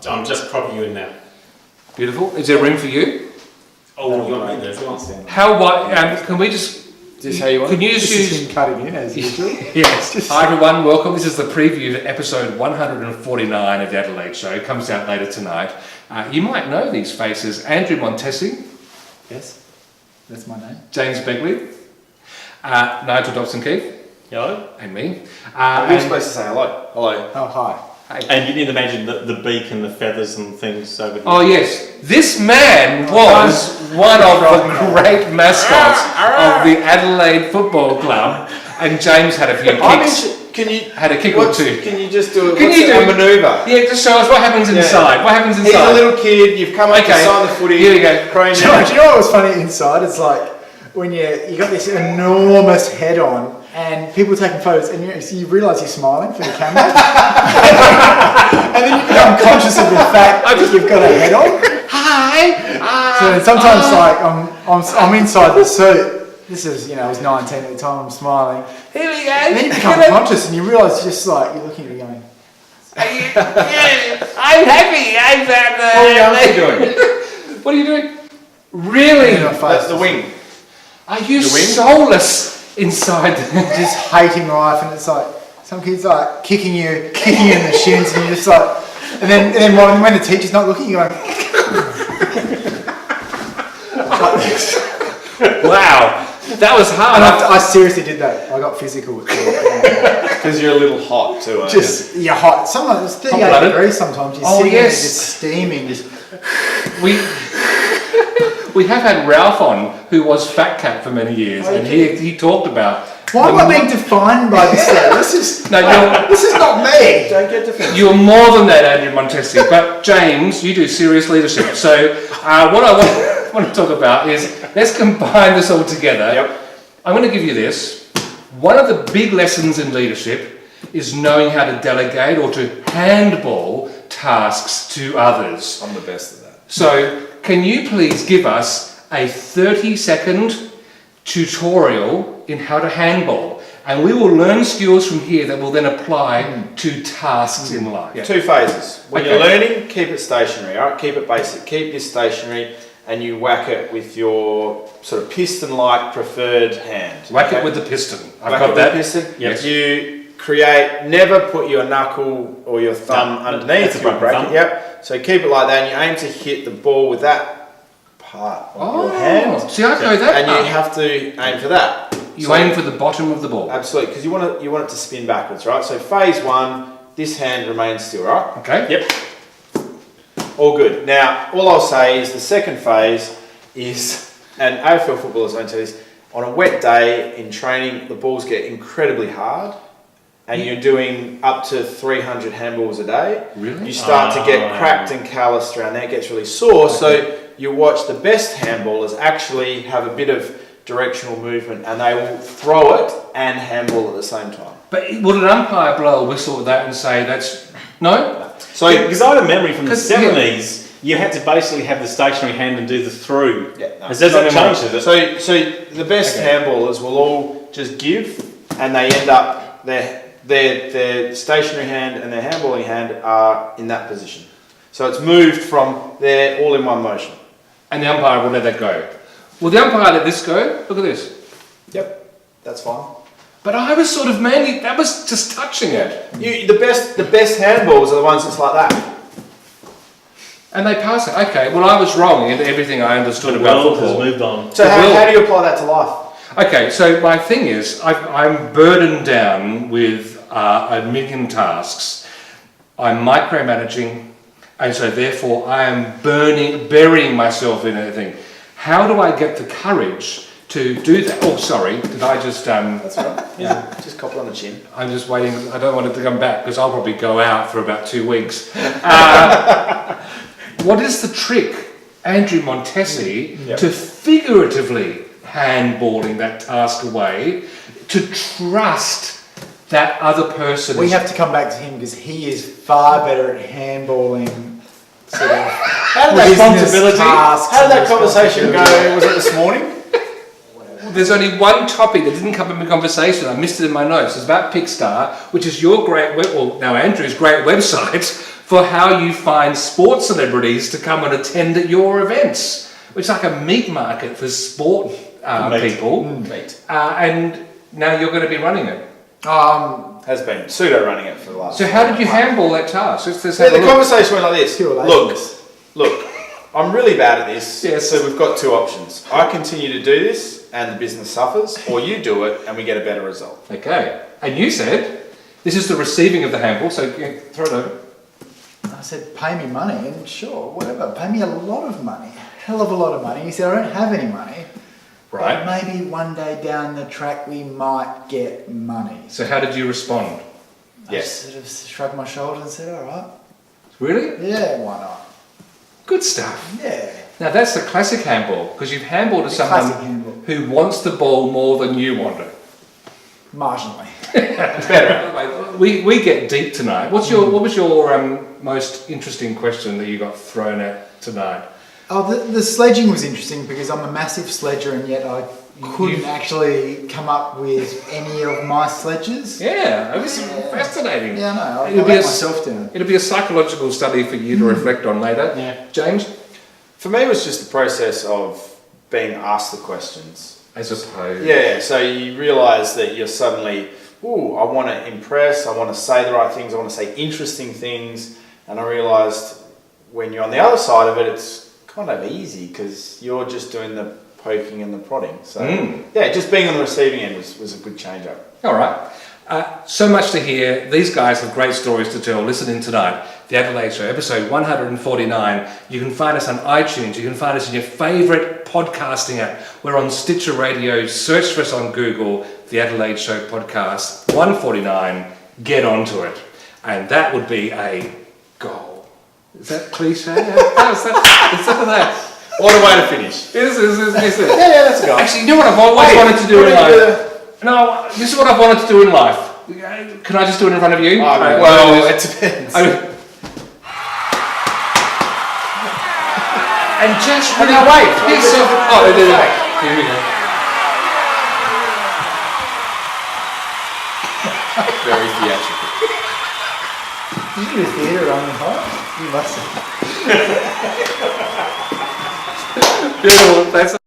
I'm just propping you in now. Beautiful. Is there room for you? Oh, you're right there as well. How wide? Can we just? Just how you want. Can you just use him cutting in as usual? Yes. Hi everyone, welcome. This is the preview to episode 149 of the Adelaide Show. It comes out later tonight. You might know these faces: Andrew Montesi. Yes, that's my name. James Begley. Nigel Dobson-Keefe. Hello. And me. You're supposed to say hello. Hello. Oh, hi. And you need to imagine the beak and the feathers and things over here. Oh yes, this man was one of the great mascots of the Adelaide Football Club, and James had a few kicks. Had a kick or two. Can you just do it? Can you do a manoeuvre? Yeah, just show us what happens inside. What happens inside? He's a little kid. You've come up to sign the footy. Here we go. Do you know what was funny inside? It's like when you got this enormous head on, and people are taking photos, and you realise you're smiling for the camera, and then you become conscious of the fact that you've got a head on. Hi. So sometimes, like I'm inside the suit. This is, I was 19 at the time. I'm smiling. Here we go. And then you become conscious, and you realise just like you're looking at me going, I'm happy. I'm What are you doing? What are you doing? Really? That's the wing. Are you soulless inside? Just hating life, and it's like some kids like kicking you in the shins, and you're just like, and then when the teacher's not looking, you're going. Wow, that was hard. And I seriously did that. I got physical with it. Because you're a little hot too, aren't you? You're hot. Sometimes it's 38 degrees sometimes. You're sitting there just steaming. We have had Ralph on, who was Fat Cat for many years, and he talked about... Why am I being defined by this guy? This is not me. Don't get defined. You're more than that, Andrew Montesi. But James, you do serious leadership. So what I want to talk about is, let's combine this all together. Yep. I'm going to give you this. One of the big lessons in leadership is knowing how to delegate or to handball tasks to others. I'm the best at that. So can you please give us a 30-second tutorial in how to handball? And we will learn skills from here that will then apply to tasks in life. Yeah. 2 phases. When you're learning, keep it stationary, all right? Keep it basic. Keep this stationary and you whack it with your sort of piston-like preferred hand. Whack it with the piston. I've got that. Piston. Yes. You never put your knuckle or your thumb underneath your bracket. Yep. So keep it like that and you aim to hit the ball with that part of your hand. See, I go that and you have to aim for that. You aim for the bottom of the ball. Absolutely, because you want it to spin backwards, right? So phase 1, this hand remains still, right? Okay. Yep. All good. Now, all I'll say is the second phase is, and AFL footballers don't do this, on a wet day in training, the balls get incredibly hard, and you're doing up to 300 handballs a day. Really? You start to get cracked and calloused around there, it gets really sore, so you watch the best handballers actually have a bit of directional movement and they will throw it and handball at the same time. But would an umpire blow a whistle at that and say that's... No? So, because I have a memory from the 70s, you had to basically have the stationary hand and do the through. Yeah, no, Has that changed, is it? So the best handballers will all just give and they end up, their stationary hand and their handballing hand are in that position. So it's moved from there all in one motion. And the umpire will let that go. Will the umpire let this go? Look at this. Yep, that's fine. But I was sort of mainly, that was just touching it. The best handballs are the ones that's like that. And they pass it. Okay, well I was wrong in everything I understood about football. football. Has moved on. So how do you apply that to life? Okay, so my thing is, I'm burdened down with a million tasks. I'm micromanaging, and so therefore I am burying myself in anything. How do I get the courage to do that? Oh, sorry, did I just... That's right. Yeah, just copper on the chin. I'm just waiting. I don't want it to come back because I'll probably go out for about 2 weeks. What is the trick, Andrew Montesi, to figuratively handballing that task away, to trust that other person? We have to come back to him because he is far better at handballing. Sort of How did that conversation go? Was it this morning? There's only one topic that didn't come up in conversation. I missed it in my notes. It's about Pickstar, which is your great, now Andrew's great website for how you find sports celebrities to come and attend at your events. It's like a meat market for sport people. Meat. And now you're going to be running it. Has been pseudo running it for the last. So how did you handle that task? Let's Yeah, have a the look. conversation went like this. Pure Look, laziness. I'm really bad at this. Yes. So we've got two options. I continue to do this and the business suffers, or you do it and we get a better result. Okay. And you said, this is the receiving of the handball, so throw it over. I said, pay me money, and sure, whatever. Pay me a lot of money, hell of a lot of money. He said, I don't have any money. Right. But maybe one day down the track we might get money. So how did you respond? I Yes. sort of shrugged my shoulders and said, all right. Really? Yeah, why not? Good stuff. Yeah. Now that's the classic handball, because you've handballed to The someone classic handball. who wants the ball more than you want it. Marginally. It's better. We get deep tonight. What was your most interesting question that you got thrown at tonight? Oh, the sledging was interesting because I'm a massive sledger and yet I couldn't actually come up with any of my sledges. Yeah, it was fascinating. Yeah, no, I It'll let be a- myself down. It'll be a psychological study for you to reflect on later. Yeah. James? For me, it was just the process of being asked the questions. As opposed. Yeah, so you realise that you're suddenly, I want to impress, I want to say the right things, I want to say interesting things, and I realised when you're on the other side of it, it's kind of easy because you're just doing the poking and the prodding. So yeah, just being on the receiving end was a good change up. All right. So much to hear. These guys have great stories to tell. Listen in tonight. The Adelaide Show, episode 149. You can find us on iTunes. You can find us in your favourite podcasting app. We're on Stitcher Radio. Search for us on Google. The Adelaide Show Podcast 149. Get onto it. And that would be a goal. Is that cliche? How's that? What a way to finish. Is it? Yeah, that's a goal. Actually, you know what I've always wanted to do in life? No, this is what I've wanted to do in life. Can I just do it in front of you? Well, it depends. And just No, wait. piece of... Oh, here we go. Very theatrical. Did you do theatre on the high? You must have. Beautiful. That's